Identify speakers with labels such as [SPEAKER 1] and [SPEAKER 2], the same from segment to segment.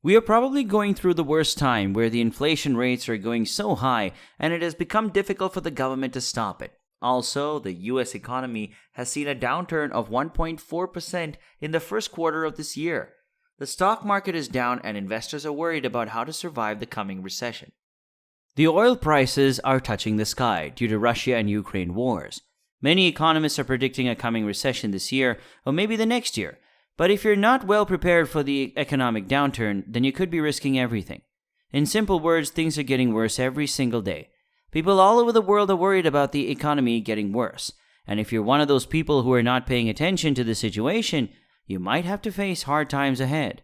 [SPEAKER 1] We are probably going through the worst time where the inflation rates are going so high and it has become difficult for the government to stop it. Also, the US economy has seen a downturn of 1.4% in the first quarter of this year. The stock market is down and investors are worried about how to survive the coming recession. The oil prices are touching the sky due to Russia and Ukraine wars. Many economists are predicting a coming recession this year or maybe the next year. But if you're not well prepared for the economic downturn, then you could be risking everything. In simple words, things are getting worse every single day. People all over the world are worried about the economy getting worse. And if you're one of those people who are not paying attention to the situation, you might have to face hard times ahead.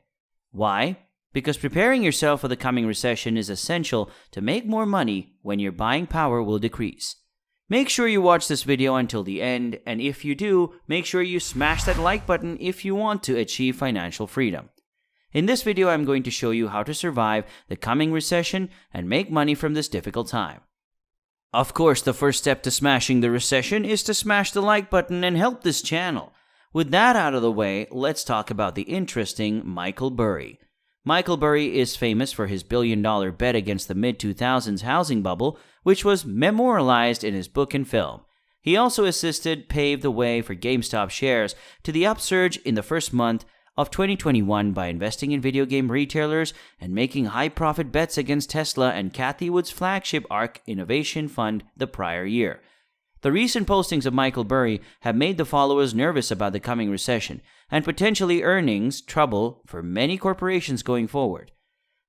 [SPEAKER 1] Why? Because preparing yourself for the coming recession is essential to make more money when your buying power will decrease. Make sure you watch this video until the end, and if you do, make sure you smash that like button if you want to achieve financial freedom. In this video, I'm going to show you how to survive the coming recession and make money from this difficult time. Of course, the first step to smashing the recession is to smash the like button and help this channel. With that out of the way, let's talk about the interesting Michael Burry. Michael Burry is famous for his billion-dollar bet against the mid-2000s housing bubble, which was memorialized in his book and film. He also paved the way for GameStop shares to the upsurge in the first month of 2021 by investing in video game retailers and making high-profit bets against Tesla and Cathie Wood's flagship ARK Innovation Fund the prior year. The recent postings of Michael Burry have made the followers nervous about the coming recession and potentially earnings trouble for many corporations going forward.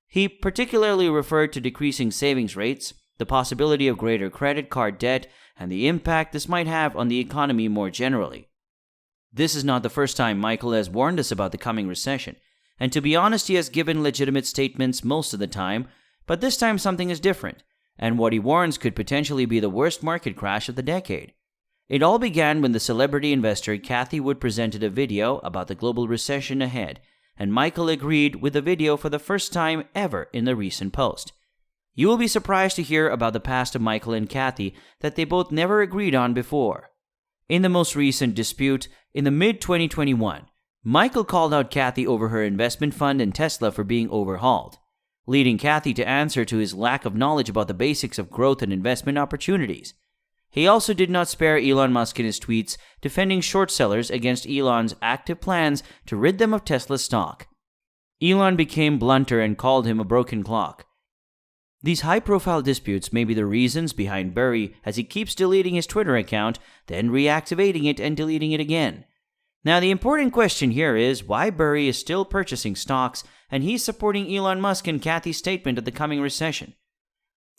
[SPEAKER 1] He particularly referred to decreasing savings rates, the possibility of greater credit card debt, and the impact this might have on the economy more generally. This is not the first time Michael has warned us about the coming recession, and to be honest, he has given legitimate statements most of the time, but this time something is different, and what he warns could potentially be the worst market crash of the decade. It all began when the celebrity investor Cathie Wood presented a video about the global recession ahead, and Michael agreed with the video for the first time ever in the recent post. You will be surprised to hear about the past of Michael and Cathie that they both never agreed on before. In the most recent dispute, in the mid-2021, Michael called out Cathie over her investment fund and Tesla for being overhauled, leading Cathie to answer to his lack of knowledge about the basics of growth and investment opportunities. He also did not spare Elon Musk in his tweets, defending short sellers against Elon's active plans to rid them of Tesla stock. Elon became blunter and called him a broken clock. These high-profile disputes may be the reasons behind Burry as he keeps deleting his Twitter account, then reactivating it and deleting it again. Now, the important question here is why Burry is still purchasing stocks and he's supporting Elon Musk and Cathie's statement of the coming recession.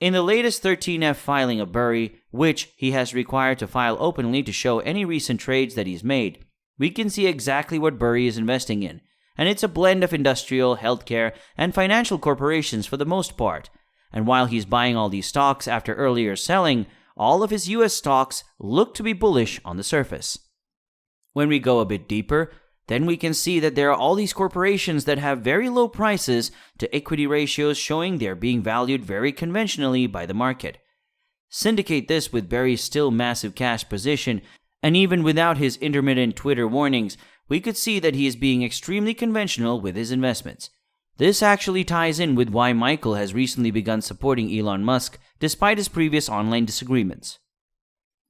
[SPEAKER 1] In the latest 13F filing of Burry, which he has required to file openly to show any recent trades that he's made, we can see exactly what Burry is investing in, and it's a blend of industrial, healthcare, and financial corporations for the most part. And while he's buying all these stocks after earlier selling, all of his US stocks look to be bullish on the surface. When we go a bit deeper, then we can see that there are all these corporations that have very low prices to equity ratios showing they're being valued very conventionally by the market. Syndicate this with Burry's still massive cash position, and even without his intermittent Twitter warnings, we could see that he is being extremely conventional with his investments. This actually ties in with why Michael has recently begun supporting Elon Musk despite his previous online disagreements.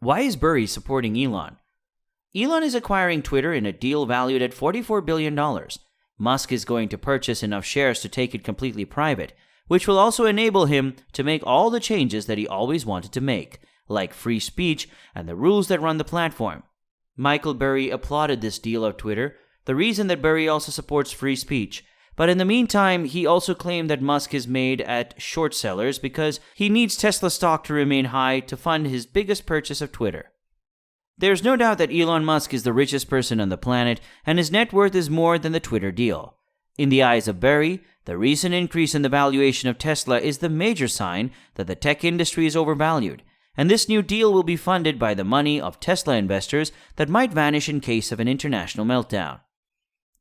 [SPEAKER 1] Why is Burry supporting Elon? Elon is acquiring Twitter in a deal valued at $44 billion. Musk is going to purchase enough shares to take it completely private, which will also enable him to make all the changes that he always wanted to make, like free speech and the rules that run the platform. Michael Burry applauded this deal of Twitter, the reason that Burry also supports free speech. But in the meantime, he also claimed that Musk is made at short sellers because he needs Tesla stock to remain high to fund his biggest purchase of Twitter. There's no doubt that Elon Musk is the richest person on the planet, and his net worth is more than the Twitter deal. In the eyes of Burry, the recent increase in the valuation of Tesla is the major sign that the tech industry is overvalued, and this new deal will be funded by the money of Tesla investors that might vanish in case of an international meltdown.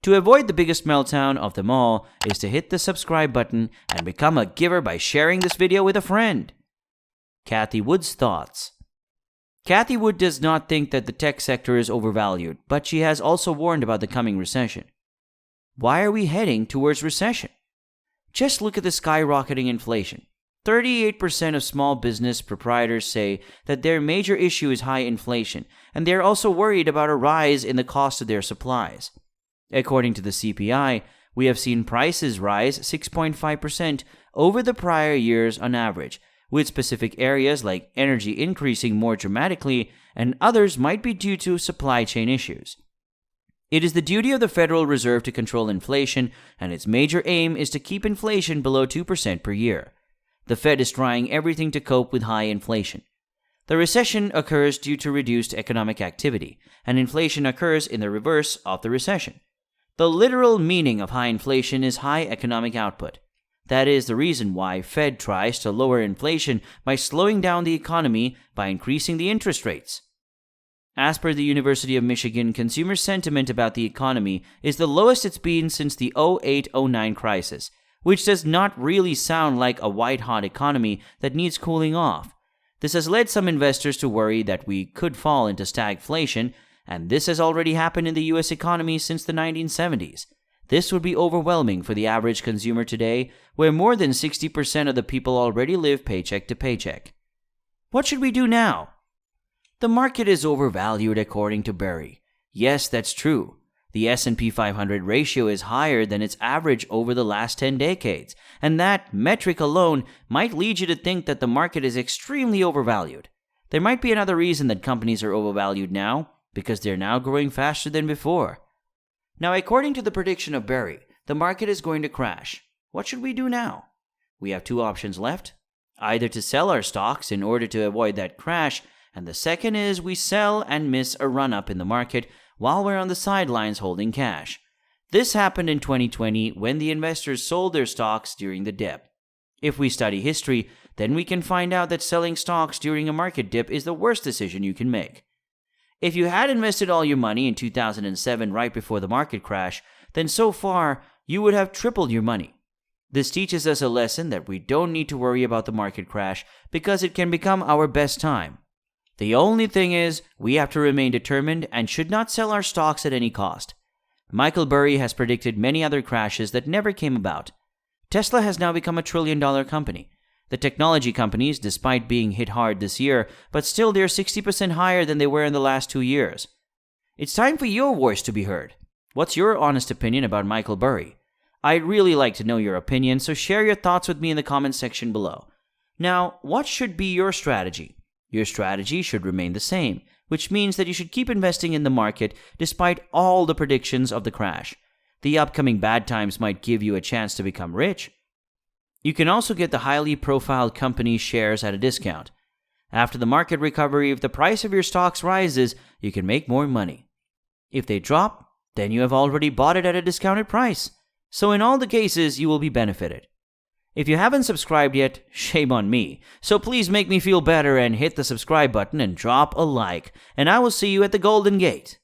[SPEAKER 1] To avoid the biggest meltdown of them all is to hit the subscribe button and become a giver by sharing this video with a friend. Cathie Wood's thoughts. Cathie Wood does not think that the tech sector is overvalued, but she has also warned about the coming recession. Why are we heading towards recession? Just look at the skyrocketing inflation. 38% of small business proprietors say that their major issue is high inflation, and they're also worried about a rise in the cost of their supplies. According to the CPI, we have seen prices rise 6.5% over the prior years on average, with specific areas like energy increasing more dramatically, and others might be due to supply chain issues. It is the duty of the Federal Reserve to control inflation, and its major aim is to keep inflation below 2% per year. The Fed is trying everything to cope with high inflation. The recession occurs due to reduced economic activity, and inflation occurs in the reverse of the recession. The literal meaning of high inflation is high economic output. That is the reason why Fed tries to lower inflation by slowing down the economy by increasing the interest rates. As per the University of Michigan, consumer sentiment about the economy is the lowest it's been since the 2008-09 crisis, which does not really sound like a white-hot economy that needs cooling off. This has led some investors to worry that we could fall into stagflation, and this has already happened in the U.S. economy since the 1970s. This would be overwhelming for the average consumer today, where more than 60% of the people already live paycheck to paycheck. What should we do now? The market is overvalued according to Burry. Yes, that's true. The S&P 500 ratio is higher than its average over the last 10 decades, and that metric alone might lead you to think that the market is extremely overvalued. There might be another reason that companies are overvalued now, because they're now growing faster than before. Now, according to the prediction of Burry, the market is going to crash. What should we do now? We have two options left. Either to sell our stocks in order to avoid that crash, and the second is we sell and miss a run-up in the market while we're on the sidelines holding cash. This happened in 2020 when the investors sold their stocks during the dip. If we study history, then we can find out that selling stocks during a market dip is the worst decision you can make. If you had invested all your money in 2007 right before the market crash, then so far you would have tripled your money. This teaches us a lesson that we don't need to worry about the market crash because it can become our best time. The only thing is, we have to remain determined and should not sell our stocks at any cost. Michael Burry has predicted many other crashes that never came about. Tesla has now become a trillion-dollar company. The technology companies, despite being hit hard this year, but still they're 60% higher than they were in the last 2 years. It's time for your voice to be heard. What's your honest opinion about Michael Burry? I'd really like to know your opinion, so share your thoughts with me in the comments section below. Now, what should be your strategy? Your strategy should remain the same, which means that you should keep investing in the market despite all the predictions of the crash. The upcoming bad times might give you a chance to become rich. You can also get the highly profiled company shares at a discount. After the market recovery, if the price of your stocks rises, you can make more money. If they drop, then you have already bought it at a discounted price. So in all the cases, you will be benefited. If you haven't subscribed yet, shame on me. So please make me feel better and hit the subscribe button and drop a like. And I will see you at the Golden Gate.